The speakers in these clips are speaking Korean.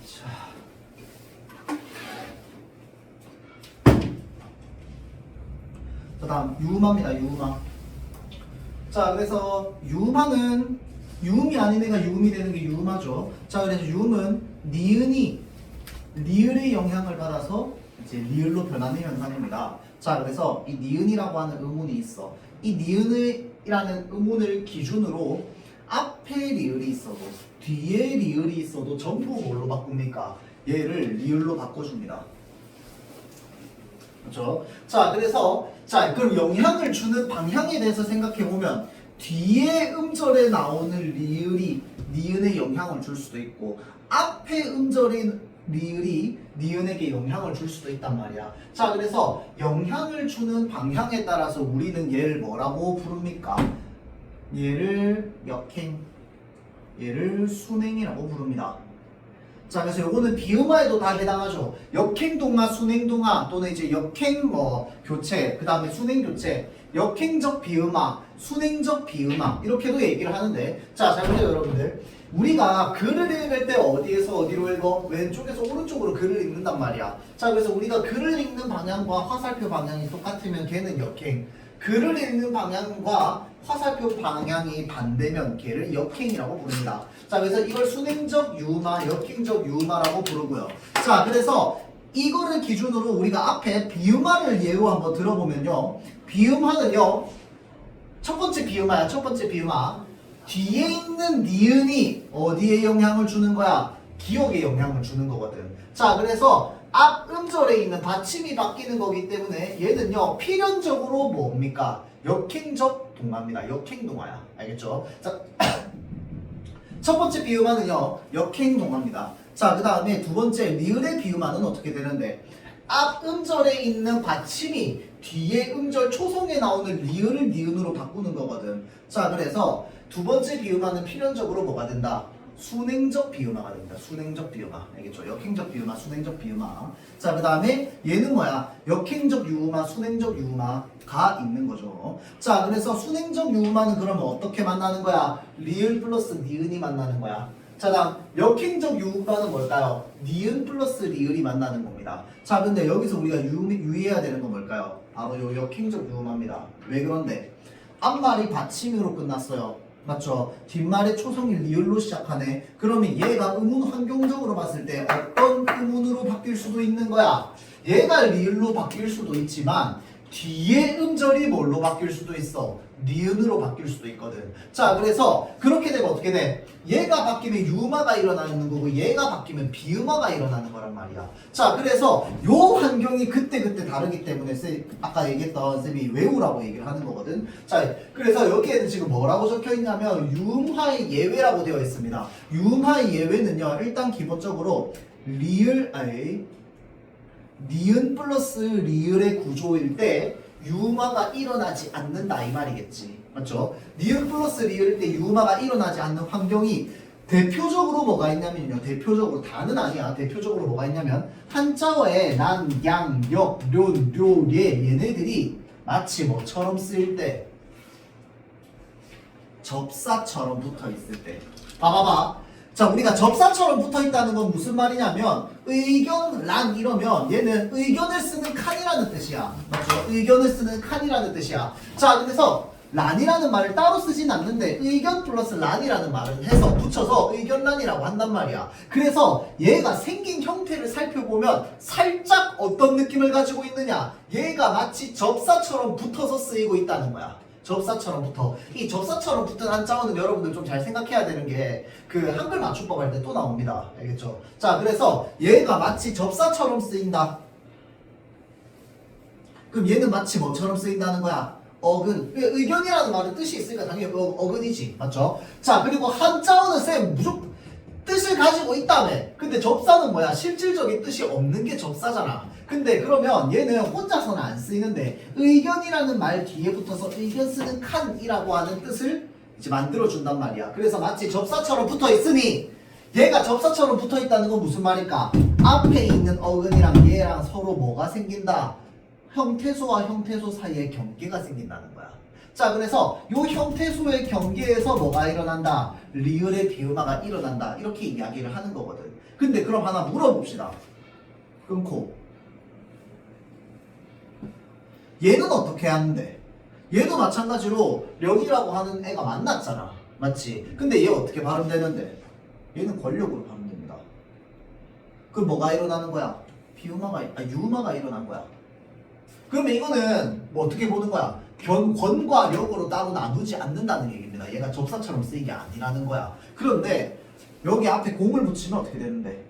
자. 그다음 유음합니다. 유음화. 자, 그래서 유음화는 유음이 아닌 애가 유음이 되는 게 유음화죠. 자, 그래서 유음은 니은이 리을의 영향을 받아서 이제 리을로 변하는 현상입니다. 자, 그래서 이 니은이라고 하는 의문이 있어. 이 니은이라는 의문을 기준으로 앞에 리을이 있어도 뒤에 리을이 있어도 전부 뭘로 바꿉니까? 얘를 리을로 바꿔줍니다. 그렇죠? 자, 그래서 자, 그럼 영향을 주는 방향에 대해서 생각해 보면 뒤에 음절에 나오는 리을이 니은에 영향을 줄 수도 있고 앞에 음절인 리을이 니은에게 영향을 줄 수도 있단 말이야. 자, 그래서 영향을 주는 방향에 따라서 우리는 얘를 뭐라고 부릅니까? 얘를 역행, 얘를 순행이라고 부릅니다. 자, 그래서 요거는 비음화에도 다 해당하죠. 역행동화, 순행동화 또는 이제 역행 교체, 그 다음에 순행 교체, 역행적 비음화, 순행적 비음화 이렇게도 얘기를 하는데, 자, 잘 보세요 여러분들. 우리가 글을 읽을 때 어디에서 어디로 읽어? 왼쪽에서 오른쪽으로 글을 읽는단 말이야. 자, 그래서 우리가 글을 읽는 방향과 화살표 방향이 똑같으면 걔는 역행, 글을 읽는 방향과 화살표 방향이 반대면 걔를 역행이라고 부릅니다. 자, 그래서 이걸 순행적 유음화, 역행적 유음화라고 부르고요. 자, 그래서 이거를 기준으로 우리가 앞에 비음화를 예로 한번 들어보면요. 비음화는요. 첫 번째 비음화야. 첫 번째 비음화. 뒤에 있는 니은이 어디에 영향을 주는 거야? 기억에 영향을 주는 거거든. 자, 그래서 앞 음절에 있는 받침이 바뀌는 거기 때문에 얘는요. 필연적으로 뭡니까? 역행적 동화입니다. 역행동화야. 알겠죠? 자, 첫 번째 비음화는요. 역행동화입니다. 자, 그 다음에 두 번째 리을의 비음화는 어떻게 되는데 앞 음절에 있는 받침이 뒤에 음절 초성에 나오는 리을을 니은으로 바꾸는 거거든. 자, 그래서 두 번째 비음화는 필연적으로 뭐가 된다? 순행적 비음화가 됩니다. 순행적 비음화. 알겠죠? 역행적 비음화, 순행적 비음화. 자, 그 다음에 얘는 뭐야? 역행적 유음화, 순행적 유음화가 있는 거죠. 자, 그래서 순행적 유음화는 그러면 어떻게 만나는 거야? 리을 플러스 니은이 만나는 거야. 자, 다음 역행적 유음화는 뭘까요? 니은 플러스 리을이 만나는 겁니다. 자, 근데 여기서 우리가 유의해야 되는 건 뭘까요? 바로 요 역행적 유음화입니다. 왜 그런데? 앞말이 받침으로 끝났어요. 맞죠? 뒷말의 초성이 리을로 시작하네. 그러면 얘가 의문 환경적으로 봤을 때 어떤 의문으로 바뀔 수도 있는 거야? 얘가 리을로 바뀔 수도 있지만 뒤에 음절이 뭘로 바뀔 수도 있어? 니은으로 바뀔 수도 있거든. 자, 그래서 그렇게 되면 어떻게 돼? 얘가 바뀌면 유음화가 일어나는 거고 얘가 바뀌면 비음화가 일어나는 거란 말이야. 자, 그래서 요 환경이 그때그때 다르기 때문에 아까 얘기했던 쌤이 외우라고 얘기를 하는 거거든. 자, 그래서 여기에는 지금 뭐라고 적혀 있냐면 유음화의 예외라고 되어 있습니다. 유음화의 예외는요. 일단 기본적으로 니은 플러스 리을의 구조일 때 유음화가 일어나지 않는다 이 말이겠지. 맞죠? 니은 플러스 리을일 때 유음화가 일어나지 않는 환경이 대표적으로 뭐가 있냐면요. 대표적으로 다는 아니야. 대표적으로 뭐가 있냐면 한자어에 난, 양, 역, 련, 료, 예 얘네들이 마치 뭐처럼 쓰일 때 접사처럼 붙어 있을 때 봐봐봐. 자, 우리가 접사처럼 붙어있다는 건 무슨 말이냐면 의견, 란 이러면 얘는 의견을 쓰는 칸이라는 뜻이야. 맞죠? 의견을 쓰는 칸이라는 뜻이야. 자, 그래서 란이라는 말을 따로 쓰진 않는데 의견 플러스 란이라는 말을 해서 붙여서 의견란이라고 한단 말이야. 그래서 얘가 생긴 형태를 살펴보면 살짝 어떤 느낌을 가지고 있느냐? 얘가 마치 접사처럼 붙어서 쓰이고 있다는 거야. 접사처럼 붙어. 이 접사처럼 붙은 한자어는 여러분들 좀 잘 생각해야 되는 게 그 한글 맞춤법 할 때 또 나옵니다. 알겠죠? 자, 그래서 얘가 마치 접사처럼 쓰인다. 그럼 얘는 마치 뭐처럼 쓰인다는 거야? 어근. 의견이라는 말은 뜻이 있으니까 당연히 어근이지. 맞죠? 자, 그리고 한자어는 쌤 무조건 뜻을 가지고 있다며. 근데 접사는 뭐야? 실질적인 뜻이 없는 게 접사잖아. 근데 그러면 얘는 혼자서는 안 쓰이는데 의견이라는 말 뒤에 붙어서 의견 쓰는 칸이라고 하는 뜻을 이제 만들어준단 말이야. 그래서 마치 접사처럼 붙어 있으니 얘가 접사처럼 붙어 있다는 건 무슨 말일까? 앞에 있는 어근이랑 얘랑 서로 뭐가 생긴다? 형태소와 형태소 사이에 경계가 생긴다는 거야. 자, 그래서 요 형태소의 경계에서 뭐가 일어난다? 리을의 비음화가 일어난다. 이렇게 이야기를 하는 거거든. 근데 그럼 하나 물어봅시다. 끊고. 얘는 어떻게 하는데? 얘도 마찬가지로 력이라고 하는 애가 만났잖아. 맞지? 근데 얘 어떻게 발음되는데? 얘는 권력으로 발음됩니다. 그럼 뭐가 일어나는 거야? 유음화가 일어난 거야. 그러면 이거는 뭐 어떻게 보는 거야? 권과 력으로 따로 나누지 않는다는 얘기입니다. 얘가 접사처럼 쓰이는 게 아니라는 거야. 그런데 여기 앞에 공을 붙이면 어떻게 되는데?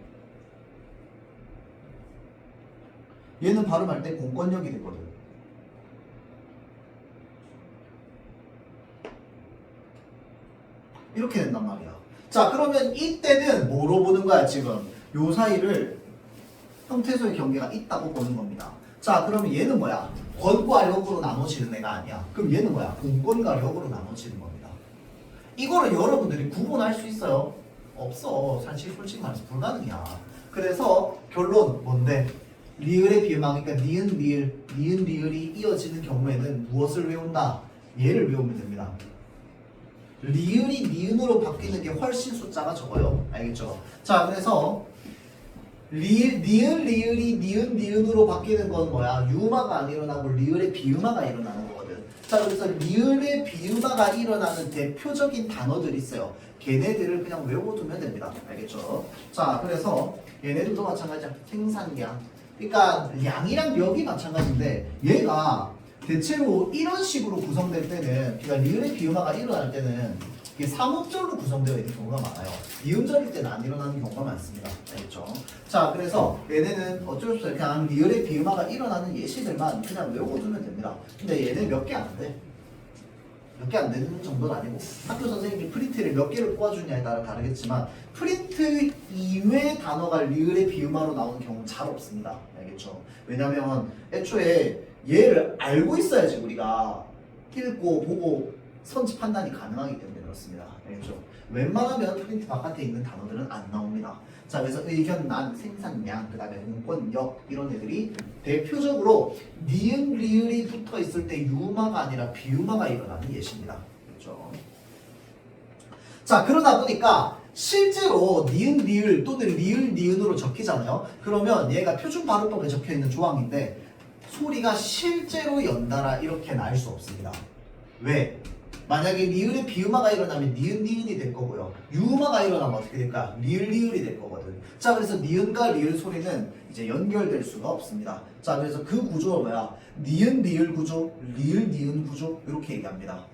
얘는 발음할 때 공권력이 되거든. 이렇게 된단 말이야. 자, 그러면 이때는 뭐로 보는 거야, 지금? 요 사이를 형태소의 경계가 있다고 보는 겁니다. 자, 그러면 얘는 뭐야? 권과 력으로 나눠지는 애가 아니야. 그럼 얘는 뭐야? 공권과 력으로 나눠지는 겁니다. 이거를 여러분들이 구분할 수 있어요? 없어. 사실 솔직히 말해서 불가능이야. 그래서 결론 뭔데? 리을의 비음화, 그러니까 니은 리을이 이어지는 경우에는 무엇을 외운다? 얘를 외우면 됩니다. 리을이 니은으로 바뀌는 게 훨씬 숫자가 적어요. 알겠죠? 자, 그래서 니은 리을이 니은으로 바뀌는 건 뭐야? 유음화가 안 일어나고 리을의 비음화가 일어나는 거거든. 자, 그래서 리을의 비음화가 일어나는 대표적인 단어들이 있어요. 걔네들을 그냥 외워두면 됩니다. 알겠죠? 자, 그래서 얘네들도 마찬가지야. 생산량. 그러니까 양이랑 력이 마찬가지인데 얘가 대체로 이런 식으로 구성될 때는, 그러니까 리을의 비음화가 일어날 때는 이게 삼음절로 구성되어 있는 경우가 많아요. 이음절일 때는 안 일어나는 경우가 많습니다. 알겠죠? 자, 그래서 얘네는 어쩔 수 없어요. 그냥 리을의 비음화가 일어나는 예시들만 그냥 외워두면 됩니다. 근데 얘네 몇 개 안 돼. 몇 개 안 되는 정도는 아니고, 학교 선생님이 프린트를 몇 개를 뽑아주냐에 따라 다르겠지만 프린트 이외의 단어가 리을의 비음화로 나오는 경우는 잘 없습니다. 알겠죠? 왜냐면 애초에 얘를 알고 있어야지 우리가 읽고 보고 선지 판단이 가능하기 때문에 그렇습니다. 알겠죠? 웬만하면 프린트 바깥에 있는 단어들은 안 나옵니다. 자, 그래서 의견, 난, 생산량, 그 다음에 공권, 역 이런 애들이 대표적으로 니은, 리을이 붙어 있을 때 유음화가 아니라 비음화가 일어나는 예시입니다. 그렇죠? 자, 그러다 보니까 실제로 니은, 리을 또는 리을, 니은으로 적히잖아요. 그러면 얘가 표준 발음법에 적혀 있는 조항인데 소리가 실제로 연달아 이렇게 날 수 없습니다. 왜? 만약에 리을의 비음화가 일어나면 니은 니은이 될 거고요. 유음화가 일어나면 어떻게 될까? 리을 리을이 될 거거든. 자, 그래서 니은과 리을 소리는 이제 연결될 수가 없습니다. 자, 그래서 그 구조가 뭐야? 니은 리을 구조, 리을 니은 구조 이렇게 얘기합니다.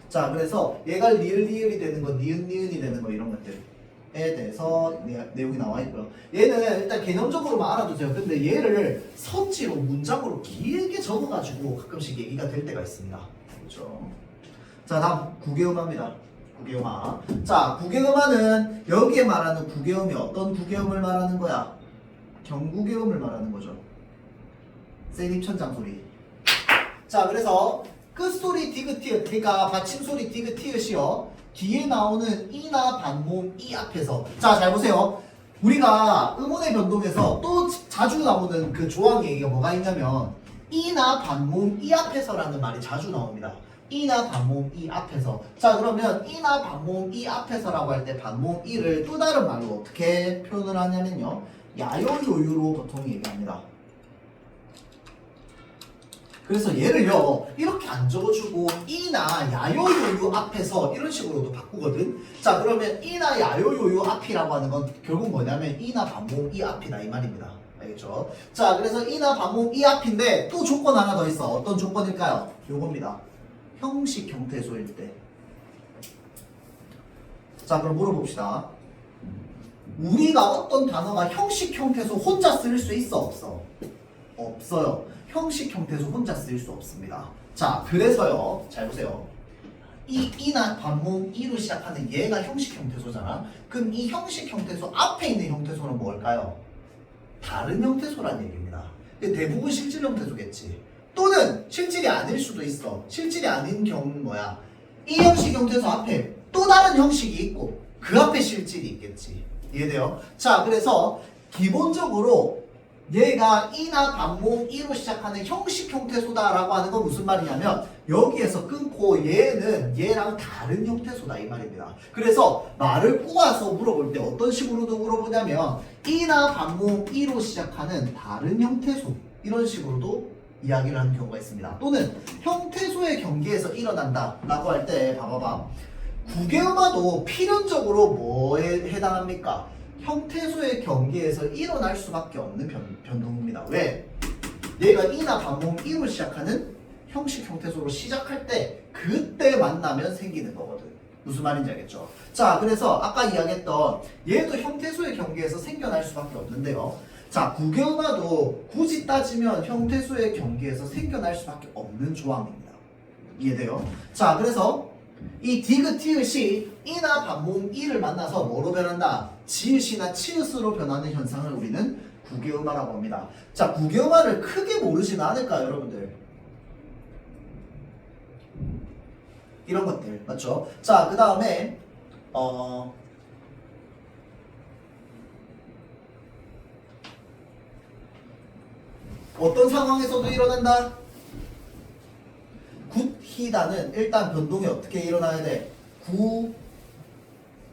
자, 그래서 얘가 리을 리을이 되는 거, 니은 니은이 되는 거 이런 것들에 대해서 내용이 나와 있고요. 얘는 일단 개념적으로만 알아두세요. 근데 얘를 선지로 문장으로 길게 적어가지고 가끔씩 얘기가 될 때가 있습니다. 그렇죠? 자, 다음 구개음화입니다. 구개음화. 자, 구개음화는 여기에 말하는 구개음이 어떤 구개음을 말하는 거야? 경구개음을 말하는 거죠. 세립천장 소리. 자, 그래서 끝소리 디귿티읕, 그러니까 받침소리 디귿티읕이요. 뒤에 나오는 이나 반모음 이 앞에서. 자, 잘 보세요. 우리가 음운의 변동에서 또 자주 나오는 그 조항 얘기가 뭐가 있냐면 이나 반모음 이 앞에서라는 말이 자주 나옵니다. 이나 반모음 이 앞에서. 자, 그러면 이나 반모음 이 앞에서라고 할 때 반모음 이를 또 다른 말로 어떻게 표현을 하냐면요, 야요요유로 보통 얘기합니다. 그래서 얘를요 이렇게 안 적어주고 이나 야요요유 앞에서 이런 식으로도 바꾸거든. 자, 그러면 이나 야요요유 앞이라고 하는 건 결국 뭐냐면 이나 반모음 이 앞이다 이 말입니다. 알겠죠? 자, 그래서 이나 반모음 이 앞인데 또 조건 하나 더 있어. 어떤 조건일까요? 요겁니다. 형식 형태소일 때. 자, 그럼 물어봅시다. 우리가 어떤 단어가 형식 형태소 혼자 쓸 수 있어 없어? 없어요. 형식 형태소 혼자 쓸 수 없습니다. 자, 그래서요, 잘 보세요. 이나 반모음 이로 시작하는 얘가 형식 형태소잖아. 그럼 이 형식 형태소 앞에 있는 형태소는 뭘까요? 다른 형태소란 얘기입니다. 대부분 실질 형태소겠지. 또는 실질이 아닐 수도 있어. 실질이 아닌 경우는 뭐야? 이 형식 형태소 앞에 또 다른 형식이 있고 그 앞에 실질이 있겠지. 이해돼요? 자, 그래서 기본적으로 얘가 이나 반모음 이로 시작하는 형식 형태소다라고 하는 건 무슨 말이냐면 여기에서 끊고 얘는 얘랑 다른 형태소다 이 말입니다. 그래서 말을 꼬아서 물어볼 때 어떤 식으로도 물어보냐면 이나 반모음 이로 시작하는 다른 형태소 이런 식으로도 이야기를 하는 경우가 있습니다. 또는 형태소의 경계에서 일어난다 라고 할 때 봐봐봐. 국외음화도 필연적으로 뭐에 해당합니까? 형태소의 경계에서 일어날 수밖에 없는 변동입니다. 왜? 얘가 이나 반모음 이로 시작하는 형식 형태소로 시작할 때 그때 만나면 생기는 거거든. 무슨 말인지 알겠죠? 자, 그래서 아까 이야기했던 얘도 형태소의 경계에서 생겨날 수밖에 없는데요. 자, 국외음화도 굳이 따지면 형태소의 경계에서 생겨날 수밖에 없는 조항입니다. 이해돼요? 자, 그래서 이 디귿 티읕이 이나 반모음 이를 만나서 뭐로 변한다? 지읒이나 치읓으로 변하는 현상을 우리는 국외음화라고 합니다. 자, 국외음화를 크게 모르지는 않을까요, 여러분들? 이런 것들 맞죠? 자, 그 다음에 어떤 상황에서도 일어난다? 굿히다는 일단 변동이 어떻게 일어나야 돼?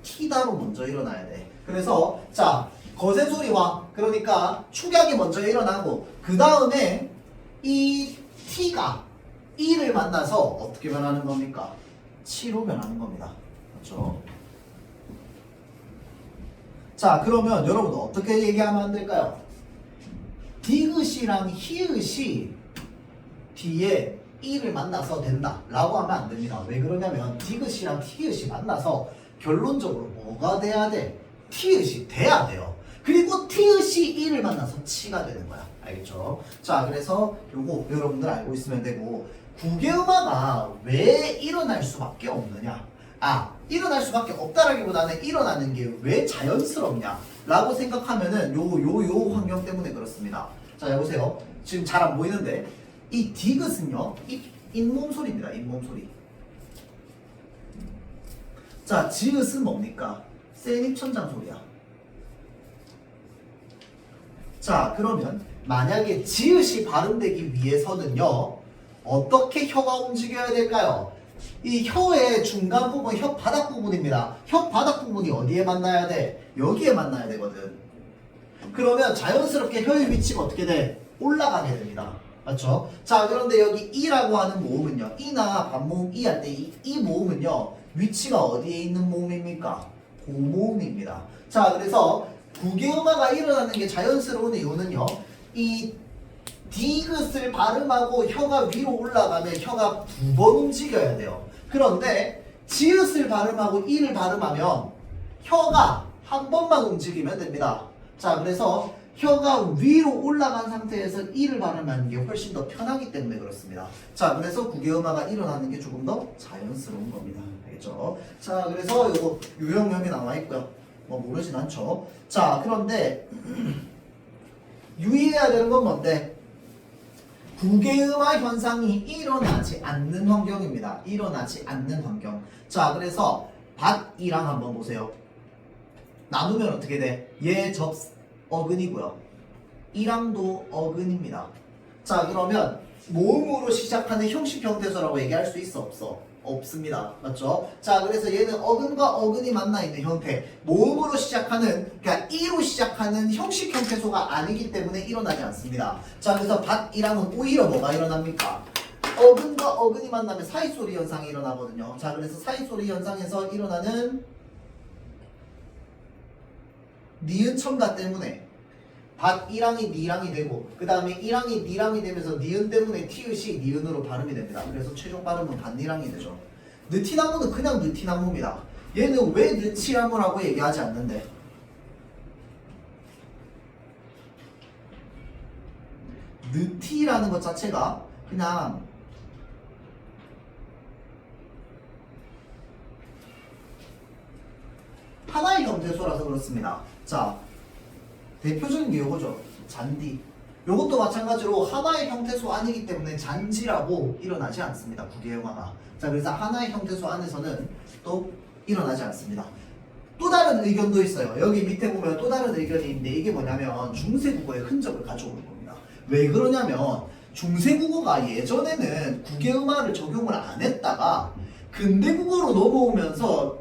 굿히다로 먼저 일어나야 돼. 그래서 자, 거세 소리와 그러니까 축약이 먼저 일어나고 그 다음에 이 t가 e를 만나서 어떻게 변하는 겁니까? 치로 변하는 겁니다. 그렇죠? 자, 그러면 여러분 어떻게 얘기하면 안 될까요? 디귿이랑 히읗이 뒤에 이를 만나서 된다 라고 하면 안 됩니다. 왜 그러냐면 디귿이랑 티읕이 만나서 결론적으로 뭐가 돼야 돼? 티읕이 돼야 돼요. 그리고 티읕이 이를 만나서 치가 되는 거야. 알겠죠? 자, 그래서 요거 여러분들 알고 있으면 되고 국외음화가 왜 일어날 수밖에 없느냐? 일어날 수밖에 없다라기보다는 일어나는 게 왜 자연스럽냐? 라고 생각하면은 요 환경 때문에 그렇습니다. 자, 여보세요. 지금 잘 안 보이는데 이 디귿은요, 잇몸 소리입니다. 잇몸 소리. 자, 지읒은 뭡니까? 센 입천장 소리야. 자, 그러면 만약에 지읒이 발음되기 위해서는요, 어떻게 혀가 움직여야 될까요? 이 혀의 중간 부분, 혀 바닥 부분입니다. 혀 바닥 부분이 어디에 만나야 돼? 여기에 만나야 되거든. 그러면 자연스럽게 혀의 위치가 어떻게 돼? 올라가게 됩니다. 맞죠? 자, 그런데 여기 이라고 하는 모음은요, 이나 반모음 이 할 때 이 모음은요, 위치가 어디에 있는 모음입니까? 고모음입니다. 자, 그래서 국외음화가 일어나는 게 자연스러운 이유는요, 이 디귿을 발음하고 혀가 위로 올라가면 혀가 두 번 움직여야 돼요. 그런데 지읒을 발음하고 이를 발음하면 혀가 한 번만 움직이면 됩니다. 자, 그래서 혀가 위로 올라간 상태에서 이를 발음하는 게 훨씬 더 편하기 때문에 그렇습니다. 자, 그래서 국외음화가 일어나는 게 조금 더 자연스러운 겁니다. 알겠죠? 자, 그래서 요거 유형명이 나와 있고요. 뭐 모르진 않죠. 자, 그런데 유의해야 되는 건 뭔데? 국외음화 현상이 일어나지 않는 환경입니다. 일어나지 않는 환경. 자, 그래서 밭이랑 한번 보세요. 나누면 어떻게 돼? 얘 어근이고요. 이랑도 어근입니다. 자, 그러면 모음으로 시작하는 형식 형태소라고 얘기할 수 있어 없어? 없습니다. 맞죠? 자, 그래서 얘는 어근과 어근이 만나 있는 형태, 모음으로 시작하는, 그러니까 이로 시작하는 형식 형태소가 아니기 때문에 일어나지 않습니다. 자, 그래서 밭이랑은 오히려 뭐가 일어납니까? 어근과 어근이 만나면 사이소리 현상이 일어나거든요. 자, 그래서 사이소리 현상에서 일어나는 니은 첨가 때문에 밭이랑이 니랑이 되고 그 다음에 이랑이 니랑이 되면서 니은 때문에 티읕이 니은으로 발음이 됩니다. 그래서 최종 발음은 밭니랑이 되죠. 느티나무는 그냥 느티나무입니다. 얘는 왜 느티나무라고 얘기하지 않는데? 느티라는 것 자체가 그냥 하나의 형태소라서 그렇습니다. 자, 대표적인 게 요거죠. 잔디. 요것도 마찬가지로 하나의 형태소 아니기 때문에 잔지라고 일어나지 않습니다. 국외음화가. 자, 그래서 하나의 형태소 안에서는 또 일어나지 않습니다. 또 다른 의견도 있어요. 여기 밑에 보면 또 다른 의견이 있는데 이게 뭐냐면 중세국어의 흔적을 가져오는 겁니다. 왜 그러냐면 중세국어가 예전에는 국외음화를 적용을 안 했다가 근대국어로 넘어오면서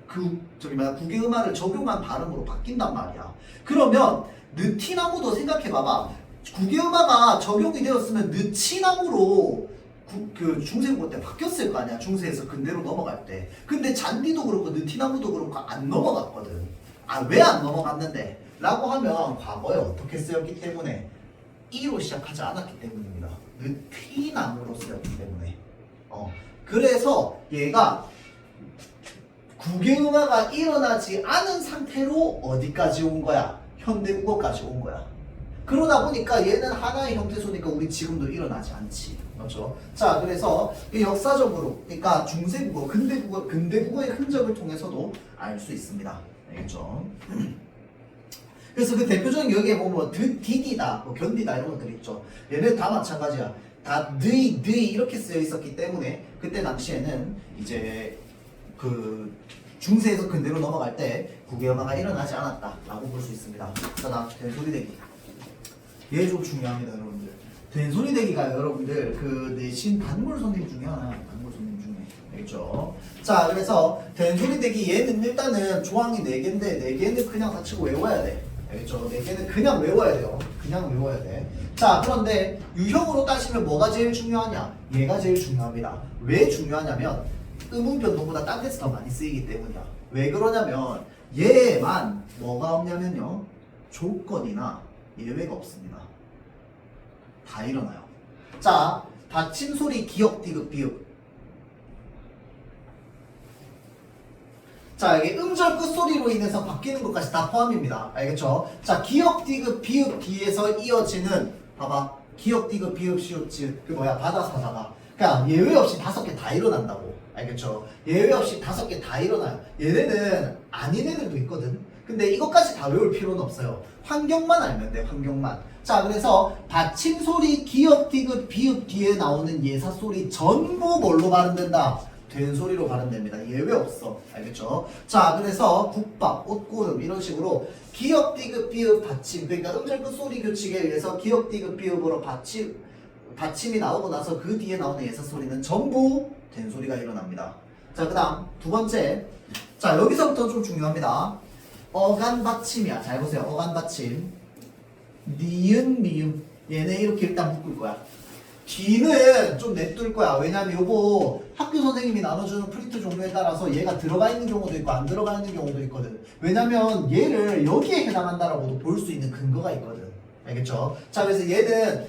국외음화를 적용한 발음으로 바뀐단 말이야. 그러면 느티나무도 생각해봐봐. 국외음화가 적용이 되었으면 느티나무로 중세국어 때 바뀌었을 거 아니야. 중세에서 근대로 넘어갈 때. 근데 잔디도 그렇고 느티나무도 그렇고 안 넘어갔거든. 아, 왜 안 넘어갔는데? 라고 하면 과거에 어떻게 쓰였기 때문에 이로 시작하지 않았기 때문입니다. 느티나무로 쓰였기 때문에. 그래서 얘가 국외음화가 일어나지 않은 상태로 어디까지 온 거야? 현대국어까지 온 거야. 그러다 보니까 얘는 하나의 형태소니까 우리 지금도 일어나지 않지. 그렇죠? 자, 그래서 역사적으로, 그러니까 중세국어, 근대국어의 흔적을 통해서도 알 수 있습니다. 알겠죠? 그래서 그 대표적인 여기에 보면 디디다, 견디다 이런 것들 있죠. 얘네 다 마찬가지야. 다 드이 이렇게 쓰여 있었기 때문에 그때 당시에는 이제 중세에서 근대로 넘어갈 때 국외음화가 일어나지 않았다라고 볼 수 있습니다. 자, 다음 된소리대기. 얘 좀 중요합니다, 여러분들. 된소리대기가 여러분들 내신 단골 손님 중에 하나, 단골 손님 중에. 알겠죠? 자, 그래서 된소리대기 얘는 일단은 조항이 4개인데 4개는 그냥 다 치고 외워야 돼. 알겠죠? 4개는 그냥 외워야 돼요. 그냥 외워야 돼. 자, 그런데 유형으로 따지면 뭐가 제일 중요하냐? 얘가 제일 중요합니다. 왜 중요하냐면 음운 변동보다 딴 데서 더 많이 쓰이기 때문이야. 왜 그러냐면 얘만 뭐가 없냐면요. 조건이나 예외가 없습니다. 다 일어나요. 자, 닫힌 소리 기역, 디귿, 비읍. 자, 이게 음절 끝소리로 인해서 바뀌는 것까지 다 포함입니다. 알겠죠? 자, 기역, 디귿, 비읍 뒤에서 이어지는 봐봐. 기역, 디귿, 비읍, 시옷, 지읒. 바다사사가. 그러니까 예외 없이 5개 다 일어난다고. 알겠죠? 예외 없이 5개 다 일어나요. 얘네는 아닌 애들도 있거든. 근데 이것까지 다 외울 필요는 없어요. 환경만 알면 돼, 환경만. 자, 그래서 받침 소리, 기역, 디귿, 비읍 뒤에 나오는 예사 소리 전부 뭘로 발음된다? 된 소리로 발음됩니다. 예외 없어. 알겠죠? 자, 그래서 국밥, 옷고름 이런 식으로 기역, 디귿, 비읍, 받침. 그러니까 음절 끝소리 규칙에 의해서 기역, 디귿, 비읍으로 받침이 나오고 나서 그 뒤에 나오는 예사 소리는 전부 된 소리가 일어납니다. 자, 그 다음 두 번째. 자, 여기서부터 좀 중요합니다. 어간 받침이야. 잘 보세요. 어간 받침. 니은, 미음. 얘네 이렇게 일단 묶을 거야. 뒤는 좀 냅둘 거야. 왜냐면 요거 학교 선생님이 나눠주는 프린트 종류에 따라서 얘가 들어가 있는 경우도 있고 안 들어가 있는 경우도 있거든. 왜냐면 얘를 여기에 해당한다라고도 볼 수 있는 근거가 있거든. 알겠죠? 자, 그래서 얘는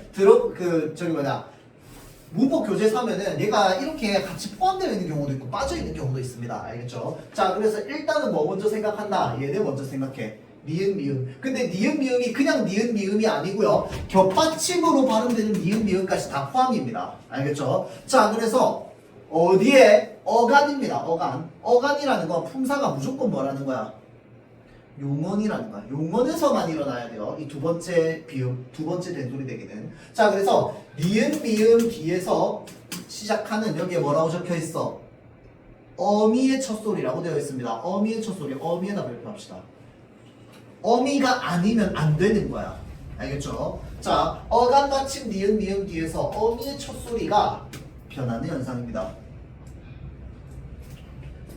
문법 교재에서 하면은 얘가 이렇게 같이 포함되어 있는 경우도 있고 빠져 있는 경우도 있습니다. 알겠죠? 자, 그래서 일단은 뭐 먼저 생각한다? 얘네 먼저 생각해. 니은, 미음. 근데 니은, 미음이 그냥 니은, 미음이 아니고요. 겹받침으로 발음되는 니은, 미음까지 다 포함입니다. 알겠죠? 자, 그래서 어디에? 어간입니다. 어간. 어간이라는 건 품사가 무조건 뭐라는 거야? 용언이라는 거야. 용언에서만 일어나야 돼요. 이 두 번째 비음, 두 번째 된소리 되기는. 자, 그래서 니은, 미음 뒤에서 시작하는 여기에 뭐라고 적혀 있어? 어미의 첫 소리라고 되어 있습니다. 어미의 첫 소리. 어미에다 발표합시다. 어미가 아니면 안 되는 거야. 알겠죠? 자, 어간 받침 니은, 미음 뒤에서 어미의 첫 소리가 변하는 현상입니다.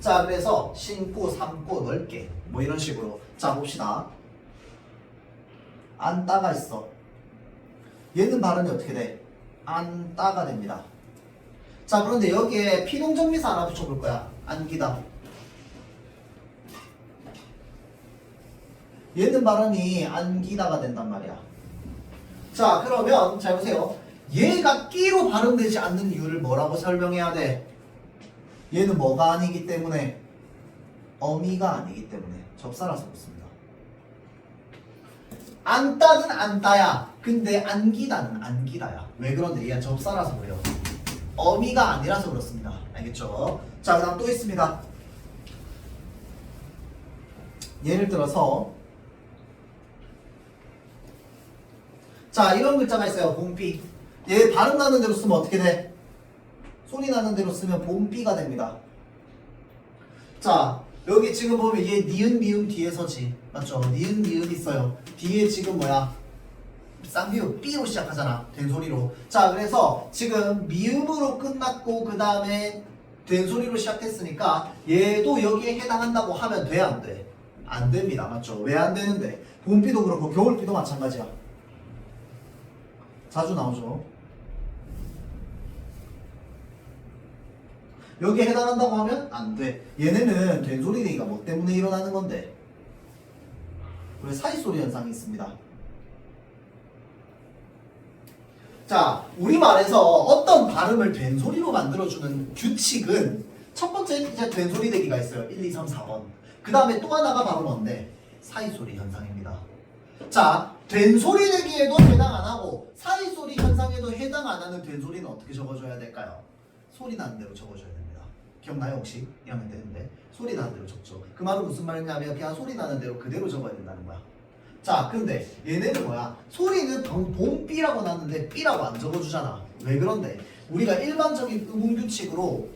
자, 그래서 심고, 삼고, 넓게 뭐 이런 식으로. 자, 봅시다. 안따가 있어. 얘는 발음이 어떻게 돼? 안따가 됩니다. 자, 그런데 여기에 피동정미사 하나 붙여볼 거야. 안기다. 얘는 발음이 안기다가 된단 말이야. 자, 그러면 잘 보세요. 얘가 끼로 발음되지 않는 이유를 뭐라고 설명해야 돼? 얘는 뭐가 아니기 때문에? 어미가 아니기 때문에. 접사라서 그렇습니다. 안따는 안따야. 근데 안기다는 안기다야. 왜 그런데? 얘가 접사라서 그래요. 어미가 아니라서 그렇습니다. 알겠죠? 자, 그 다음 또 있습니다. 예를 들어서 자, 이런 글자가 있어요. 봄비. 얘 발음 나는 대로 쓰면 어떻게 돼? 소리 나는 대로 쓰면 봄비가 됩니다. 자, 여기 지금 보면 얘 니은 미음 뒤에 서지 맞죠? 니은 미음 있어요. 뒤에 지금 뭐야? 쌍비읍 B로 시작하잖아. 된소리로. 자 그래서 지금 미음으로 끝났고 그 다음에 된소리로 시작했으니까 얘도 여기에 해당한다고 하면 돼 안 돼? 안 됩니다. 맞죠? 왜 안 되는데? 봄비도 그렇고 겨울비도 마찬가지야. 자주 나오죠. 여기에 해당한다고 하면 안 돼. 얘네는 된소리 되기가 뭐 때문에 일어나는 건데? 왜 사이소리 현상이 있습니다. 자, 우리말에서 어떤 발음을 된소리로 만들어주는 규칙은 첫 번째 이제 된소리 되기가 있어요. 1, 2, 3, 4번. 그 다음에 또 하나가 바로 뭔데? 사이소리 현상입니다. 자, 된소리 되기에도 해당 안 하고 사이소리 현상에도 해당 안 하는 된소리는 어떻게 적어줘야 될까요? 소리 나는 대로 적어줘야 됩니다. 기억나요 혹시? 1학년 때인데 소리 나는 대로 적죠. 그 말은 무슨 말이냐면 그냥 소리 나는 대로 그대로 적어야 된다는 거야. 자 근데 얘네는 뭐야? 소리는 본 B라고 나왔는데 B라고 안 적어주잖아. 왜 그런데? 우리가 일반적인 음운규칙으로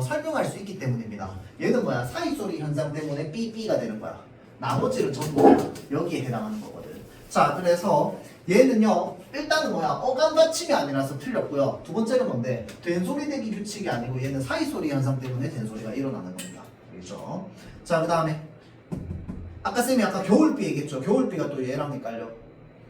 설명할 수 있기 때문입니다. 얘는 뭐야? 사이소리 현상 때문에 B가 되는 거야. 나머지는 전부 여기에 해당하는 거거든. 자 그래서 얘는요 일단은 뭐야? 어감 받침이 아니라서 틀렸고요. 두 번째는 뭔데? 된소리 되기 규칙이 아니고 얘는 사이소리 현상 때문에 된소리가 일어나는 겁니다. 알겠죠? 자 그 다음에 아까 쌤이 아까 겨울비 얘기했죠. 겨울비가 또 얘랑 헷갈려.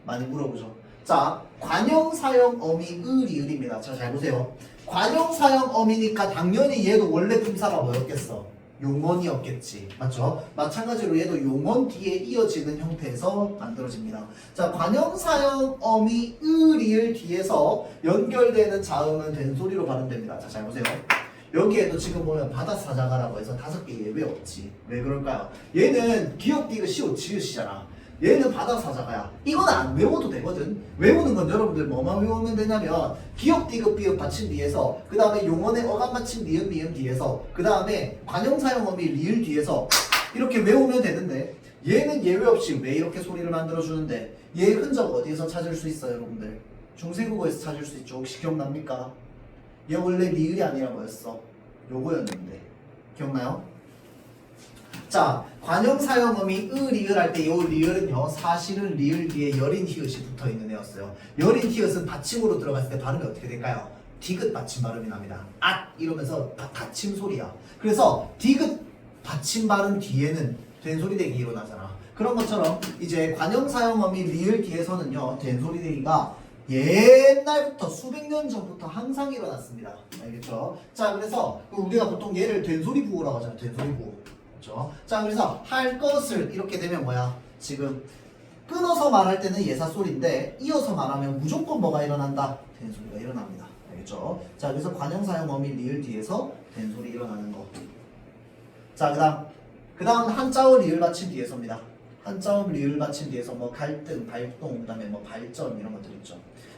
많이 물어보죠. 자, 관형사형 어미 을이을입니다. 자, 잘 보세요. 관형사형 어미니까 당연히 얘도 원래 품사가 뭐였겠어? 용언이었겠지. 맞죠? 마찬가지로 얘도 용언 뒤에 이어지는 형태에서 만들어집니다. 자, 관형사형 어미 을이을 뒤에서 연결되는 자음은 된소리로 발음됩니다. 자, 잘 보세요. 여기에도 지금 보면 바다사자가라고 해서 5개 예외 없지. 왜 그럴까요? 얘는 기역 디귿 시옷 지읒이잖아. 얘는 바다사자가야. 이건 안 외워도 되거든. 외우는 건 여러분들 뭐만 외우면 되냐면 기역 디귿 비읍 받침 뒤에서 그 다음에 용언의 어감 받침 니은 미음 뒤에서 그 다음에 관형사형 어미 리을 뒤에서 이렇게 외우면 되는데 얘는 예외 없이 왜 이렇게 소리를 만들어주는데 얘 흔적 어디에서 찾을 수 있어요 여러분들? 중세국어에서 찾을 수 있죠. 혹시 기억납니까? 얘 원래 리을이 아니라 뭐였어? 요거였는데 기억나요? 자, 관형사형어미 리을 할 때 요 리을은요 사실은 리을 뒤에 여린 히읗이 붙어있는 애였어요. 여린 히읗은 받침으로 들어갔을 때 발음이 어떻게 될까요? 디귿 받침 발음이 납니다. 앗 이러면서 받침 소리야. 그래서 디귿 받침 발음 뒤에는 된소리 대기 일어나잖아. 그런 것처럼 이제 관형사형어미 리을 뒤에서는요 된소리 대기가 옛날부터 수백 년 전부터 항상 일어났습니다. 알겠죠? 자 그래서 우리가 보통 얘를 된소리 부호라고 하잖아요. 된소리 부호. 그렇죠? 자 그래서 할 것을 이렇게 되면 뭐야? 지금 끊어서 말할 때는 예사소리인데 이어서 말하면 무조건 뭐가 일어난다? 된소리가 일어납니다. 알겠죠? 자 그래서 관형사형 어미 리을 뒤에서 된소리 일어나는 거. 자 그 다음 한자어 리을 받침 뒤에서입니다. 한자어 리을 받침 뒤에서 뭐 갈등, 발동, 그 다음에 뭐 발전 이런 것들 있죠.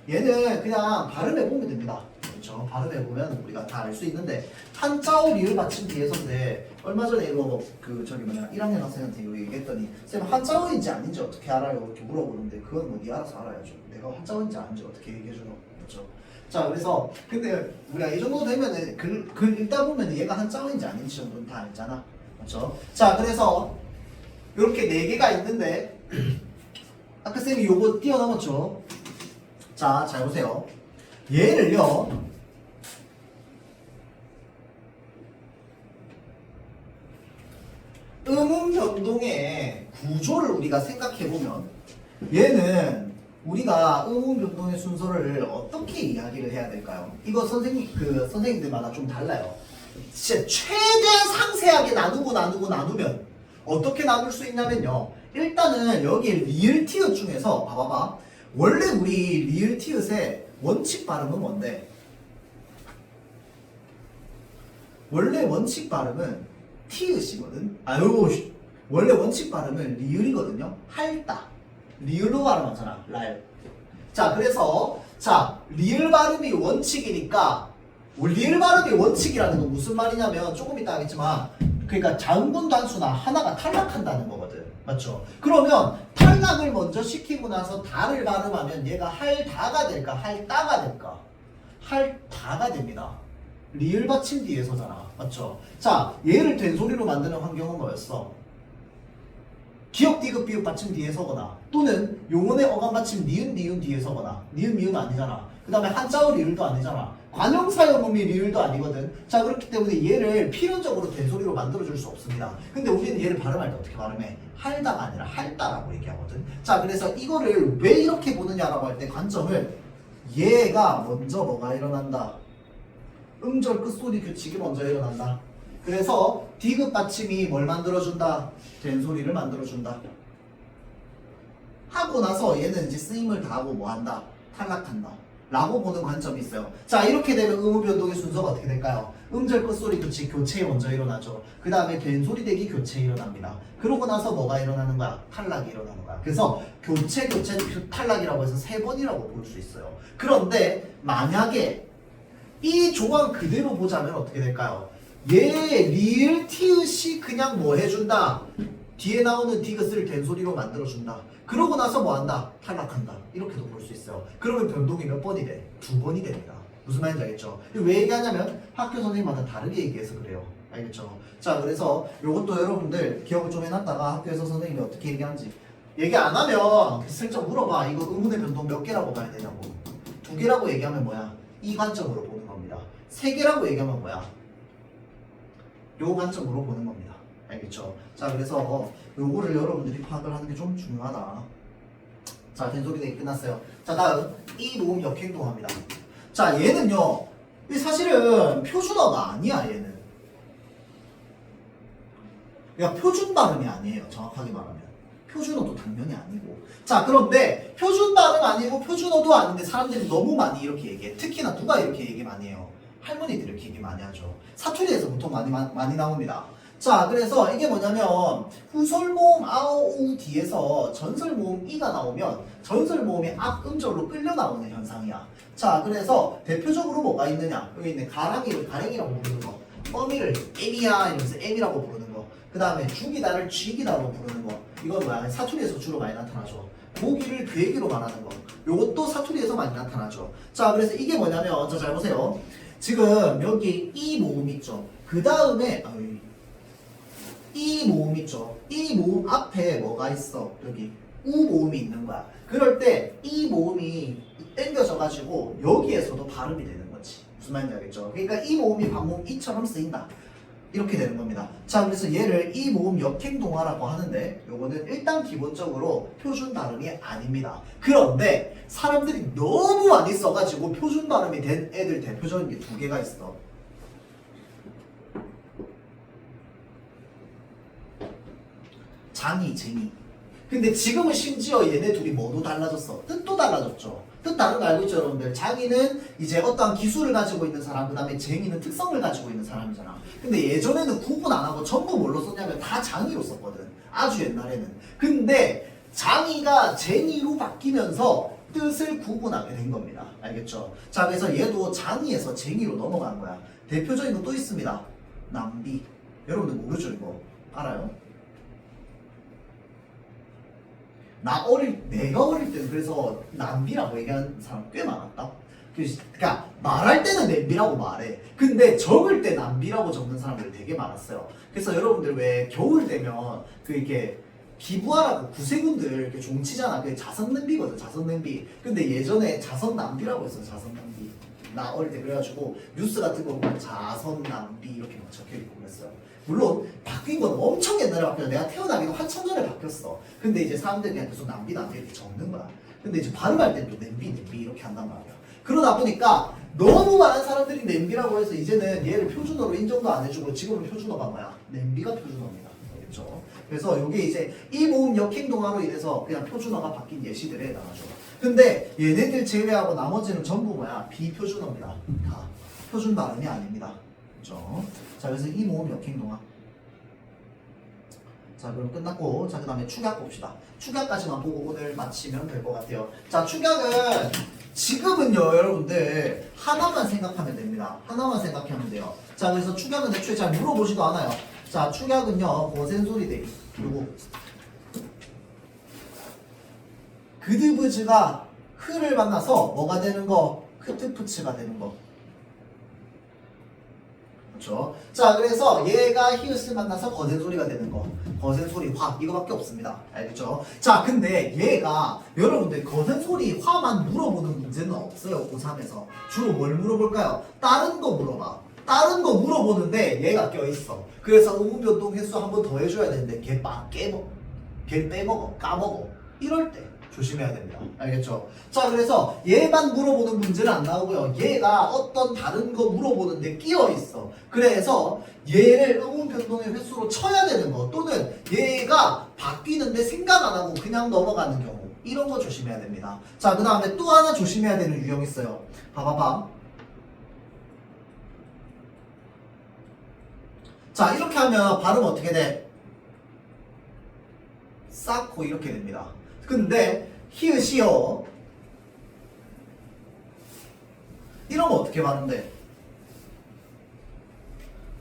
얘는 그냥 발음해보면 됩니다. 그렇죠? 발음해보면 우리가 다 알 수 있는데 한자어 리을 받침 뒤에서인데 얼마 전에 이거 그 저기 뭐냐 1학년 학생한테 이거 얘기했더니 쌤 한자어인지 아닌지 어떻게 알아요? 이렇게 물어보는데 그건 뭐 니 알아서 알아야죠. 내가 한자어인지 아닌지 어떻게 얘기해주노? 그렇죠? 자 그래서 근데 우리가 이 정도 되면은 글 읽다 보면 얘가 한자어인지 아닌지 정도는 다 알잖아. 그렇죠? 자 그래서 이렇게 4개가 있는데 아까 쌤이 요거 뛰어넘었죠? 자, 잘 보세요. 얘를요 음운 변동의 구조를 우리가 생각해보면 얘는 우리가 음운 변동의 순서를 어떻게 이야기를 해야 될까요? 이거 선생님들마다 좀 달라요. 진짜 최대한 상세하게 나누면 어떻게 나눌 수 있냐면요. 일단은 여기 리을 티읕 중에서 봐봐봐. 원래 우리 리을 티읕의 원칙 발음은 뭔데? 원래 원칙 발음은 티읕이거든. 원래 원칙 발음은 리을이거든요. 할다. 리을로 발음하잖아. 랄. 자 그래서 리을 발음이 원칙이니까 리을 발음이 원칙이라는 건 무슨 말이냐면 조금 이따 하겠지만 그러니까 자음분 단수나 하나가 탈락한다는 거거든. 맞죠? 그러면 탈락을 먼저 시키고 나서 다를 발음하면 얘가 할다가 될까? 할따가 될까? 할다가 됩니다. 리을 받침 뒤에서잖아. 맞죠? 자, 얘를 된소리로 만드는 환경은 뭐였어? 기역, 디귿, 비읍 받침 뒤에서거나 또는 용언의 어감 받침 니은, 니은 뒤에서거나 니은, 미은 아니잖아. 그 다음에 한자어 리을도 아니잖아. 관형사용음이 리을도 아니거든. 자, 그렇기 때문에 얘를 필연적으로 된소리로 만들어줄 수 없습니다. 근데 우리는 얘를 발음할 때 어떻게 발음해? 할다가 아니라 할다라고 얘기하거든. 자, 그래서 이거를 왜 이렇게 보느냐라고 할 때 관점을 얘가 먼저 뭐가 일어난다? 음절 끝소리 규칙이 먼저 일어난다. 그래서 디귿 받침이 뭘 만들어준다? 된소리를 만들어준다. 하고 나서 얘는 이제 쓰임을 다하고 뭐한다? 탈락한다. 라고 보는 관점이 있어요. 자, 이렇게 되면 의무 변동의 순서가 어떻게 될까요? 음절 끝소리 규칙 교체 먼저 일어나죠. 그 다음에 된소리 대기 교체 일어납니다. 그러고 나서 뭐가 일어나는 거야? 탈락이 일어나는 거야. 그래서 교체 탈락이라고 해서 3번이라고 볼 수 있어요. 그런데 만약에 이 조항 그대로 보자면 어떻게 될까요? 얘 리을 티읕이 그냥 뭐 해준다? 뒤에 나오는 디귿을 된소리로 만들어준다. 그러고 나서 뭐 한다? 탈락한다. 이렇게도 볼 수 있어요. 그러면 변동이 몇 번이 돼? 2번이 됩니다. 무슨 말인지 알겠죠? 왜 얘기하냐면 학교 선생님마다 다르게 얘기해서 그래요. 알겠죠? 자, 그래서 이것도 여러분들 기억을 좀 해놨다가 학교에서 선생님이 어떻게 얘기하는지 얘기 안 하면 슬쩍 물어봐. 이거 의문의 변동 몇 개라고 봐야 되냐고. 2개라고 얘기하면 뭐야? 이 관점으로 보는 겁니다. 3개라고 얘기하면 뭐야? 요 관점으로 보는 겁니다. 알겠죠? 자, 그래서 요거를 여러분들이 파악을 하는 게 좀 중요하다. 자, 된소리 대기 끝났어요. 자, 다음 이 모음 역행동합니다. 자, 얘는요 사실은 표준어가 아니야. 얘는 그러니까 표준 발음이 아니에요. 정확하게 말하면 표준어도 당연히 아니고. 자, 그런데 표준 발음 아니고 표준어도 아닌데 사람들이 너무 많이 이렇게 얘기해. 특히나 누가 이렇게 얘기 많이 해요? 할머니들이 이렇게 얘기 많이 하죠. 사투리에서 보통 많이 나옵니다. 자, 그래서 이게 뭐냐면 후설모음 아오 뒤에서 전설모음 이가 나오면 전설모음이 앞 음절로 끌려 나오는 현상이야. 자, 그래서 대표적으로 뭐가 있느냐? 여기 있네. 가랭이라고 부르는 거. 뻐미를 M이야 이러면서 M이라고 부르는 거. 그 다음에 죽이다를 쥐기다로 부르는 거. 이건 뭐야? 사투리에서 주로 많이 나타나죠. 고기를 괴기로 말하는 거. 요것도 사투리에서 많이 나타나죠. 자, 그래서 이게 뭐냐면 자, 잘 보세요. 지금 여기 이 모음 있죠. 그 다음에 이 모음 있죠. 이 모음 앞에 뭐가 있어? 여기 우 모음이 있는 거야. 그럴 때 이 모음이 땡겨져가지고 여기에서도 발음이 되는 거지. 무슨 말인지 알겠죠? 그러니까 이 모음이 반모음 이처럼 쓰인다. 이렇게 되는 겁니다. 자, 그래서 얘를 이 모음 역행동화라고 하는데 요거는 일단 기본적으로 표준 발음이 아닙니다. 그런데 사람들이 너무 많이 써가지고 표준 발음이 된 애들 대표적인 게 2개가 있어. 장이, 쟁이. 근데 지금은 심지어 얘네 둘이 뭐도 달라졌어? 뜻도 달라졌죠. 뜻 다른 거 알고 있죠, 여러분들? 장이는 이제 어떠한 기술을 가지고 있는 사람, 그 다음에 쟁이는 특성을 가지고 있는 사람이잖아. 근데 예전에는 구분 안 하고 전부 뭘로 썼냐면 다 장이로 썼거든. 아주 옛날에는. 근데 장이가 쟁이로 바뀌면서 뜻을 구분하게 된 겁니다. 알겠죠? 자, 그래서 얘도 장이에서 쟁이로 넘어간 거야. 대표적인 거 또 있습니다. 남비. 여러분들 모르죠, 이거? 알아요? 내가 어릴 때는 그래서 남비라고 얘기하는 사람 꽤 많았다. 그러니까 말할 때는 냄비라고 말해. 근데 적을 때 남비라고 적는 사람들이 되게 많았어요. 그래서 여러분들 왜 겨울 되면 이렇게 기부하라고 구세군들 이렇게 종치잖아. 그게 자선 냄비거든, 자선 냄비. 근데 예전에 자선 남비라고 했어, 자선 남비. 나 어릴 때 그래가지고 뉴스 같은 거 보면 자선 남비 이렇게 막 적혀 있고 그랬어요. 물론 바뀐 건 엄청 옛날에 바뀌었어. 내가 태어나기도 한참 전에 바뀌었어. 근데 이제 사람들이 그냥 계속 남비 이렇게 적는 거야. 근데 이제 발음할 때도 냄비 이렇게 한단 말이야. 그러다 보니까 너무 많은 사람들이 냄비라고 해서 이제는 얘를 표준어로 인정도 안 해주고 지금은 표준어가 뭐야? 냄비가 표준어입니다. 알겠죠? 그래서 이게 이제 이 모음 역행동화로 인해서 그냥 표준어가 바뀐 예시들에 해당하죠. 근데 얘네들 제외하고 나머지는 전부 뭐야? 비표준어입니다. 다 표준 발음이 아닙니다. 그렇죠? 자, 그래서 이 모음 역행동화. 자, 그럼 끝났고, 자, 그 다음에 축약 봅시다. 축약까지만 보고 오늘 마치면 될 것 같아요. 자, 축약은 지금은요, 여러분들 하나만 생각하면 됩니다. 하나만 생각하면 돼요. 자, 그래서 축약은 애초에 잘 물어보지도 않아요. 자, 축약은요, 고센소리 대기. 그리고 그드브즈가 흐를 만나서 뭐가 되는 거? 크트프츠가 되는 거. 맞죠? 자, 그래서 얘가 히읗을 만나서 거센 소리가 되는 거. 거센 소리 화 이거밖에 없습니다. 알겠죠? 자, 근데 얘가 여러분들 거센 소리 화만 물어보는 문제는 없어요. 고3에서. 주로 뭘 물어볼까요? 다른 거 물어봐. 다른 거 물어보는데 얘가 껴있어. 그래서 의문변동 횟수 한 번 더 해줘야 되는데 걔 빼먹어, 까먹어. 이럴 때 조심해야 됩니다. 알겠죠? 자, 그래서 얘만 물어보는 문제는 안 나오고요. 얘가 어떤 다른 거 물어보는데 끼어 있어. 그래서 얘를 의문 변동의 횟수로 쳐야 되는 거, 또는 얘가 바뀌는데 생각 안 하고 그냥 넘어가는 경우, 이런 거 조심해야 됩니다. 자, 그 다음에 또 하나 조심해야 되는 유형이 있어요. 봐봐봐. 자, 이렇게 하면 발음 어떻게 돼? 쌓고 이렇게 됩니다. 근데 히읗이요 이러면 어떻게 발음돼?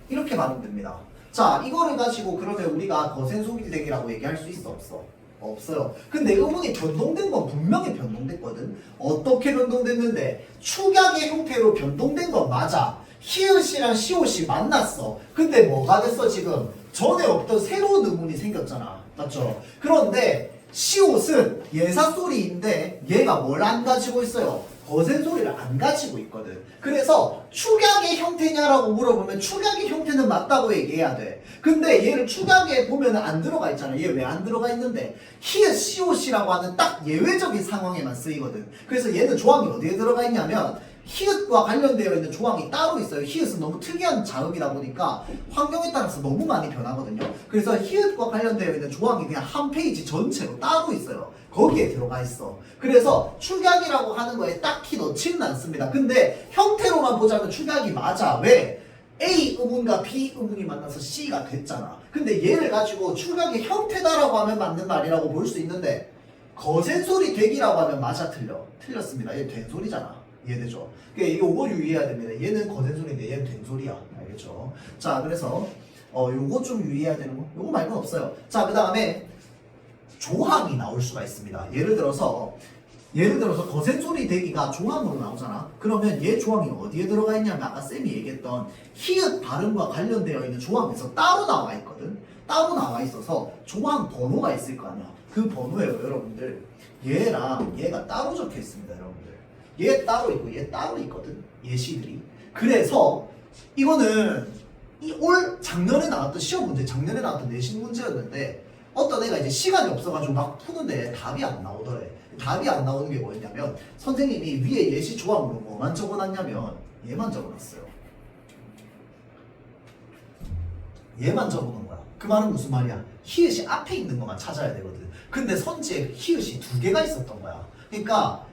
이렇게 발음됩니다. 자, 이거를 가지고 그러면 우리가 거센 소리대기라고 얘기할 수 있어 없어? 없어요. 근데 의문이 변동된 건 분명히 변동됐거든. 어떻게 변동됐는데? 축약의 형태로 변동된 건 맞아. 히읗이랑 시옷이 만났어. 근데 뭐가 됐어 지금? 전에 없던 새로운 의문이 생겼잖아. 맞죠? 그런데 시옷은 예사소리인데 얘가 뭘 안 가지고 있어요? 거센 소리를 안 가지고 있거든. 그래서 축약의 형태냐라고 물어보면 축약의 형태는 맞다고 얘기해야 돼. 근데 얘를 축약에 보면 안 들어가 있잖아. 얘 왜 안 들어가 있는데? 히읗 시옷이라고 하는 딱 예외적인 상황에만 쓰이거든. 그래서 얘는 조항이 어디에 들어가 있냐면 히읗과 관련되어 있는 조항이 따로 있어요. 히읗은 너무 특이한 자음이다 보니까 환경에 따라서 너무 많이 변하거든요. 그래서 히읗과 관련되어 있는 조항이 그냥 한 페이지 전체로 따로 있어요. 거기에 들어가 있어. 그래서 축약이라고 하는 거에 딱히 넣지는 않습니다. 근데 형태로만 보자면 축약이 맞아. 왜? A 의문과 B 의문이 만나서 C가 됐잖아. 근데 얘를 가지고 축약의 형태다라고 하면 맞는 말이라고 볼 수 있는데 거센 소리 되기라고 하면 맞아 틀려? 틀렸습니다. 얘 된 소리잖아. 이해되죠? 그러니까 이거 유의해야 됩니다. 얘는 거센 소리인데 얘는 된 소리야. 알겠죠? 자, 그래서 요거 좀 유의해야 되는 거? 요거 말고는 없어요. 자, 그 다음에 조항이 나올 수가 있습니다. 예를 들어서 거센 소리 대기가 조항으로 나오잖아. 그러면 얘 조항이 어디에 들어가 있냐면 아까 쌤이 얘기했던 히읗 발음과 관련되어 있는 조항에서 따로 나와 있거든. 따로 나와 있어서 조항 번호가 있을 거 아니야. 그 번호예요, 여러분들. 얘랑 얘가 따로 적혀 있습니다, 여러분들. 얘 따로 있고 얘 따로 있거든, 예시들이. 그래서 이거는 올 작년에 나왔던 시험 문제, 작년에 나왔던 내신 문제였는데 어떤 애가 이제 시간이 없어가지고 막 푸는데 답이 안 나오더래. 답이 안 나오는 게 뭐였냐면 선생님이 위에 예시 조항으로 뭐만 적어놨냐면 얘만 적어놨어요. 얘만 적어놓은 거야. 그 말은 무슨 말이야? 히읗이 앞에 있는 것만 찾아야 되거든. 근데 선지에 히읗이 2개가 있었던 거야. 그러니까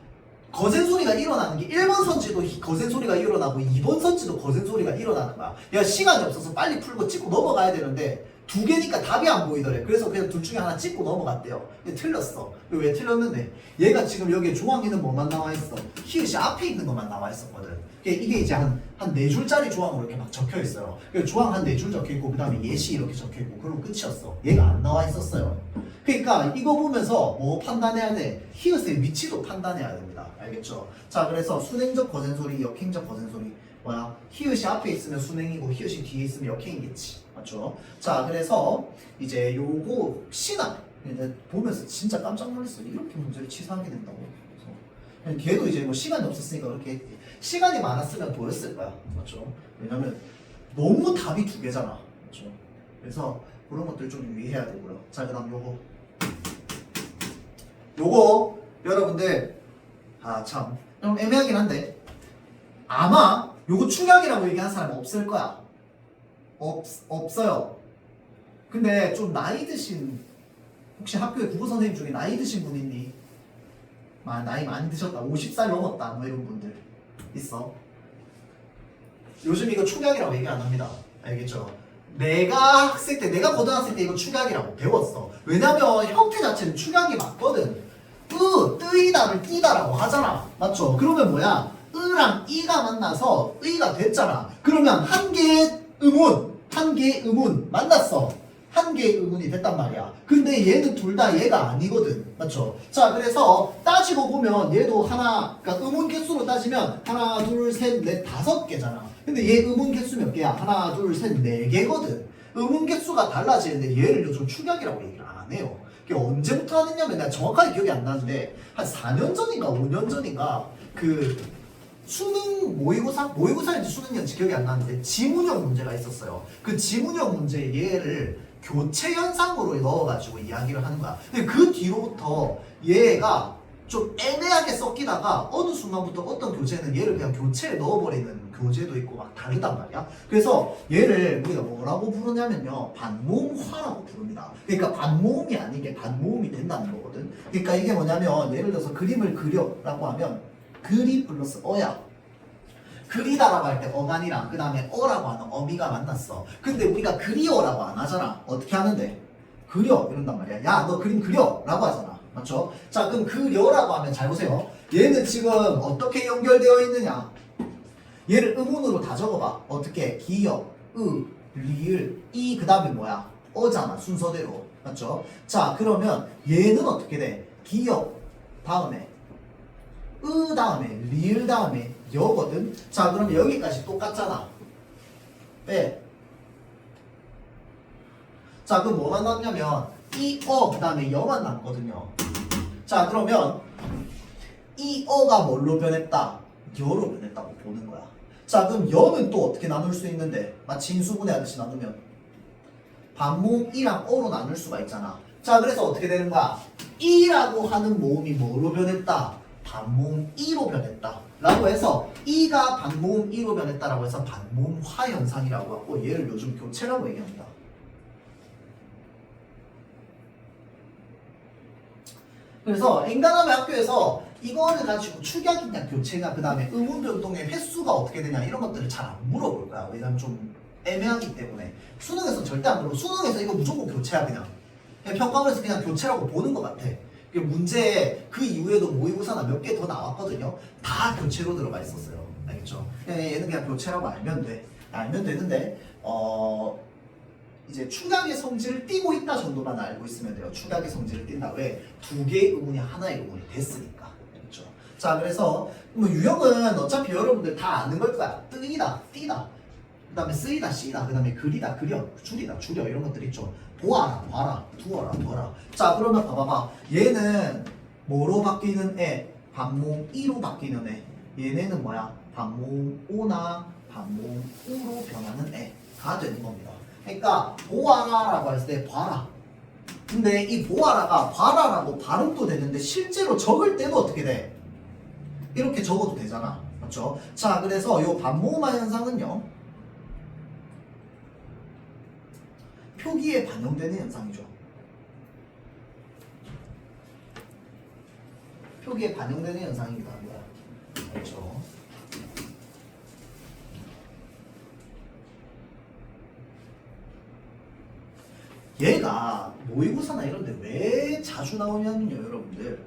거센 소리가 일어나는 게 1번 선지도 거센 소리가 일어나고 2번 선지도 거센 소리가 일어나는 거야. 야, 시간이 없어서 빨리 풀고 찍고 넘어가야 되는데 2개니까 답이 안 보이더래. 그래서 그냥 둘 중에 하나 찍고 넘어갔대요. 근데 틀렸어. 왜 틀렸는데? 얘가 지금 여기에 조항에는 뭐만 나와 있어? 히읗이 앞에 있는 것만 나와 있었거든. 이게 이제 한 4줄짜리 조항으로 이렇게 막 적혀 있어요. 조항 한 4줄 적혀 있고, 그 다음에 예시 이렇게 적혀 있고, 그리고 끝이었어. 얘가 안 나와 있었어요. 그러니까 이거 보면서 뭐 판단해야 돼? 히읗의 위치도 판단해야 됩니다. 알겠죠? 자, 그래서 순행적 거센 소리, 역행적 거센 소리. 뭐야? 히읗이 앞에 있으면 순행이고, 히읗이 뒤에 있으면 역행이겠지. 맞죠? 자, 그래서 이제 요거 혹시나 보면서 진짜 깜짝 놀랐어. 이렇게 문제를 치사하게 된다고. 그래서 걔도 이제 뭐 시간이 없었으니까 그렇게 했지. 시간이 많았으면 보였을 거야. 맞죠? 왜냐면 너무 답이 2개잖아. 맞죠? 그래서 그런 것들 좀 유의해야 되고요. 자, 그 다음 요거 여러분들 참 좀 애매하긴 한데 아마 요거 축약이라고 얘기하는 사람 없을 거야. 없어요. 근데 좀 나이 드신, 혹시 학교에 국어 선생님 중에 나이 드신 분 있니? 나이 많이 드셨다, 50살 넘었다, 뭐 이런 분들 있어. 요즘 이거 축약이라고 얘기 안 합니다. 알겠죠? 내가 고등학생 때 이거 축약이라고 배웠어. 왜냐면 형태 자체는 축약이 맞거든. 뜨이다를 띠다라고 하잖아. 맞죠? 그러면 뭐야? 으랑 이가 만나서 의가 됐잖아. 그러면 한 개의 의문 만났어. 한 개의 의문이 됐단 말이야. 근데 얘는 둘 다 얘가 아니거든. 맞죠? 자, 그래서 따지고 보면 얘도 그러니까 의문 개수로 따지면 하나, 둘, 셋, 넷, 5개잖아. 근데 얘 음운 개수 몇 개야? 하나, 둘, 셋, 네 개거든. 음운 개수가 달라지는데 얘를 요즘 축약이라고 얘기를 안 해요. 그게 언제부터 하느냐면 내가 정확하게 기억이 안 나는데 한 4년 전인가 5년 전인가 그 수능 모의고사인지 수능이었는지 기억이 안 나는데 지문형 문제가 있었어요. 그 지문형 문제 얘를 교체 현상으로 넣어가지고 이야기를 하는 거야. 근데 그 뒤로부터 얘가 좀 애매하게 섞이다가 어느 순간부터 어떤 교재는 얘를 그냥 교체에 넣어버리는 교재도 있고 막 다르단 말이야. 그래서 얘를 우리가 뭐라고 부르냐면요, 반모음화라고 부릅니다. 그러니까 반모음이 아닌 게 반모음이 된다는 거거든. 그러니까 이게 뭐냐면 예를 들어서 그림을 그려라고 하면 그리 플러스 어야. 그리다라고 할 때 어간이랑 그 다음에 어라고 하는 어미가 만났어. 근데 우리가 그리어라고 안 하잖아. 어떻게 하는데? 그려 이런단 말이야. 야, 너 그림 그려 라고 하잖아. 맞죠? 자, 그럼 그려라고 하면 잘 보세요. 얘는 지금 어떻게 연결되어 있느냐? 얘를 음운으로 다 적어봐. 어떻게? 기역, 리을, 이 그 다음에 뭐야? 어잖아. 순서대로. 맞죠? 자, 그러면 얘는 어떻게 돼? 기역 다음에 다음에 리을 다음에 여거든. 자, 그럼 여기까지 똑같잖아. 빼. 자, 그럼 뭐만 남냐면 그 다음에 여만 남거든요. 자, 그러면 이 어가 뭘로 변했다? 여로 변했다고 보는 거야. 자, 그럼 여는 또 어떻게 나눌 수 있는데? 마치 인수분해하듯이 나누면 반모음 이랑 어로 나눌 수가 있잖아. 자, 그래서 어떻게 되는 거야? 이라고 하는 모음이 뭐로 변했다? 반모음 이로 변했다 라고 해서 이가 반모음 이로 변했다라고 해서 반모음화 현상이라고 하고 얘를 요즘 교체라고 얘기합니다. 그래서 엔간함의 학교에서 이거를 가지고 축약이냐 교체냐 그 다음에 음운 변동의 횟수가 어떻게 되냐 이런 것들을 잘 안 물어볼 거야. 왜냐면 좀 애매하기 때문에 수능에서 절대 안 물어보. 수능에서 이거 무조건 교체야. 그냥 평가원에서 그냥 교체라고 보는 것 같아. 문제 그 이후에도 모의고사나 몇 개 더 나왔거든요. 다 교체로 들어가 있었어요. 알겠죠? 얘는 그냥 교체라고 알면 돼. 알면 되는데 이제 축약의 성질을 띠고 있다 정도만 알고 있으면 돼요. 축약의 성질을 띈다. 왜? 두 개의 의문이 하나의 의문이 됐으니까. 알겠죠? 자, 그래서 뭐 유형은 어차피 여러분들 다 아는 걸 거야. 뜨이다, 띠다. 그 다음에 쓰이다, 쓰이다. 그 다음에 그리다, 그려. 줄이다, 줄여. 이런 것들 있죠. 보아라, 봐라. 두어라, 둬라. 자, 그러면 봐봐봐. 얘는 뭐로 바뀌는 애? 반모음 이로 바뀌는 애. 얘네는 뭐야? 반모음 오나 반모음 우로 변하는 애가 되는 겁니다. 그러니까 보아라라고 했을 때 봐라. 근데 이 보아라가 봐라라고 발음도 되는데 실제로 적을 때도 어떻게 돼? 이렇게 적어도 되잖아. 맞죠? 자, 그래서 이 반모음화 현상은요, 표기에 반영되는 현상이죠. 표기에 반영되는 현상이기도 한 거야. 그렇죠? 얘가 모의고사나 이런 데 왜 자주 나오냐면요, 여러분들.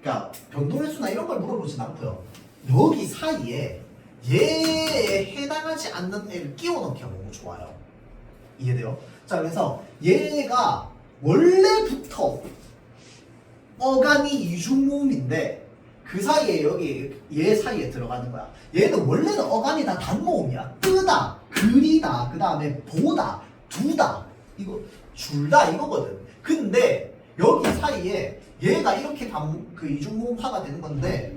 그러니까 변동횟수나 이런 걸 물어보진 않고요. 여기 사이에 얘에 해당하지 않는 애를 끼워 넣기가 너무 좋아요. 이해돼요? 자, 그래서 얘가 원래부터 어간이 이중모음인데 그 사이에 여기 얘 사이에 들어가는 거야. 얘는 원래는 어간이 다 단모음이야. 뜨다, 그리다, 그 다음에 보다, 두다, 이거 줄다 이거거든. 근데 여기 사이에 얘가 이렇게 그 이중모음화가 되는 건데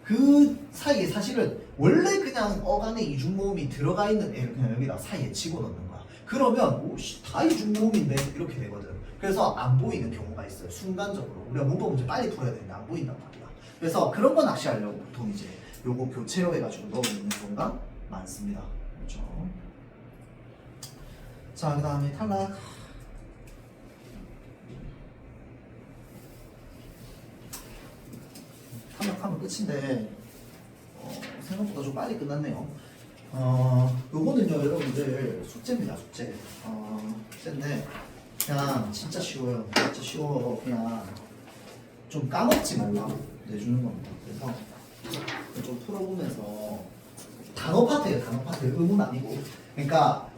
그 사이에 사실은 원래 그냥 어간에 이중모음이 들어가 있는 애를 그냥 여기다 사이에 집어넣는 거야. 그러면 오씨 다 이중모음인데 이렇게 되거든. 그래서 안 보이는 경우가 있어요. 순간적으로 우리가 문법 문제 빨리 풀어야 되는데 안 보인단 말이야. 그래서 그런 거 낚시하려고 보통 이제 요거 교체로 해가지고 넣어놓는 경우가 많습니다. 그렇죠? 자, 그 다음에 탈락. 탈락하면 끝인데 생각보다 좀 빨리 끝났네요. 요거는요 여러분들 숙제입니다. 숙제. 숙제인데 그냥 진짜 쉬워요. 진짜 쉬워. 그냥 좀 까먹지 말라고 내주는 겁니다. 그래서 좀 풀어보면서 단어 파트예요. 단어 파트. 의문 아니고. 그러니까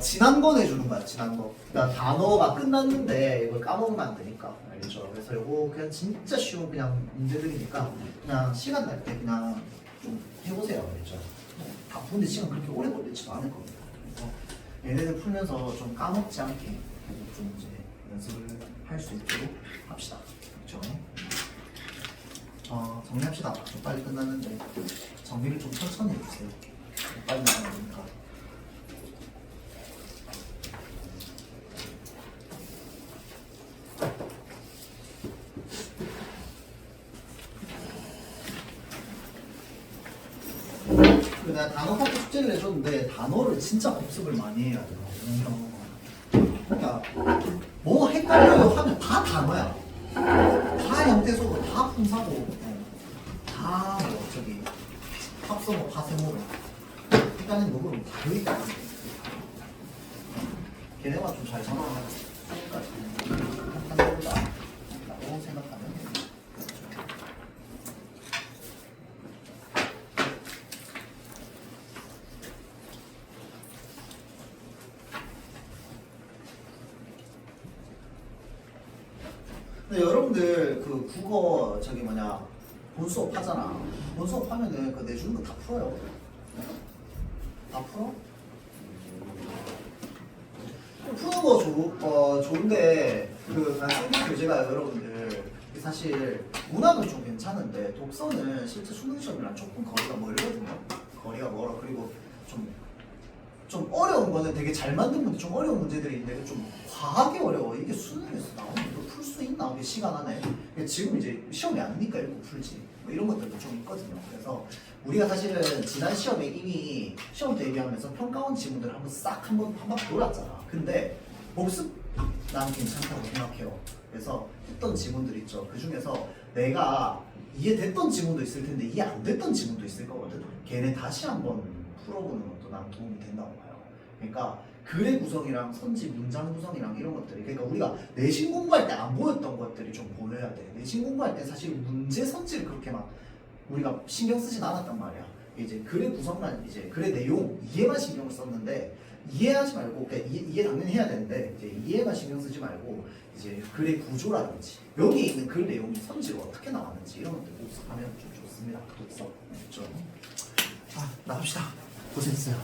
지난 거 내주는 거야. 지난 거. 그러니까 단어가 끝났는데 이걸 까먹으면 안 되니까. 알겠죠? 그래서 요거 그냥 진짜 쉬운 그냥 문제들이니까 그냥 시간 날 때 그냥 좀 해보세요. 알겠죠? 다 푸는데 시간 그렇게 오래 걸리지도 않을 겁니다. 그래서 얘네들 풀면서 좀 까먹지 않게 계속 좀 이제 연습을 할 수 있도록 합시다. 그렇죠? 정리합시다. 좀 빨리 끝났는데 정리를 좀 천천히 해주세요. 빨리 나가니까. 내가 단어 파트 숙제를 내줬는데 단어를 진짜 복습을 많이 해야 돼요. 그러니까 뭐 헷갈려요 하면 다 단어야. 다 형태소고 다 품사고 다 뭐 저기 합성어 파생어로 헷갈리는 부분은 다 여기 있다. 걔네만 좀 잘 전화하니까 한다고 생각하면 돼요. 근데 여러분들 그 국어 저기 뭐냐 본수업 하잖아. 본수업 하면은 그 내주는 거 다 풀어요. 다 풀어? 푸는 거 좋은데 그 선생님 교재가 여러분들 사실 문학은 좀 괜찮은데 독서는 실제 수능 시험이랑 조금 거리가 멀거든요. 거리가 멀어. 그리고 좀 어려운 거는 되게 잘 만든 문제, 좀 어려운 문제들이 있는데 좀 과하게 어려워. 이게 수능에서 나오는 거 풀 수 있나? 이게 시간 안에. 지금 이제 시험이 아니니까 읽고 풀지. 뭐 이런 것들도 좀 있거든요. 그래서 우리가 사실은 지난 시험에 이미 시험 대비하면서 평가원 지문들을 한번 싹 한번 돌았잖아. 근데 복습 난 괜찮다고 생각해요. 그래서 했던 지문들 있죠. 그 중에서 내가 이해됐던 지문도 있을 텐데 이해 안 됐던 지문도 있을 거거든. 걔네 다시 한번 풀어보는 것도 난 도움이 된다고 봐요. 그러니까 글의 구성이랑 선지, 문장 구성이랑 이런 것들이 그러니까 우리가 내신 공부할 때 안 보였던 것들이 좀 보여야 돼. 내신 공부할 때 사실 문제 선지를 그렇게 막 우리가 신경 쓰진 않았단 말이야. 이제 글의 구성만 이제 글의 내용 이해만 신경을 썼는데 이해하지 말고 그러니까 이해 당연히 해야 되는데 이제 이해만 신경 쓰지 말고 이제 글의 구조라든지 여기에 있는 글 내용이 선지로 어떻게 나왔는지 이런 것들 복습하면 좀 좋습니다. 독서 그렇죠? 나갑시다. 고생했어요.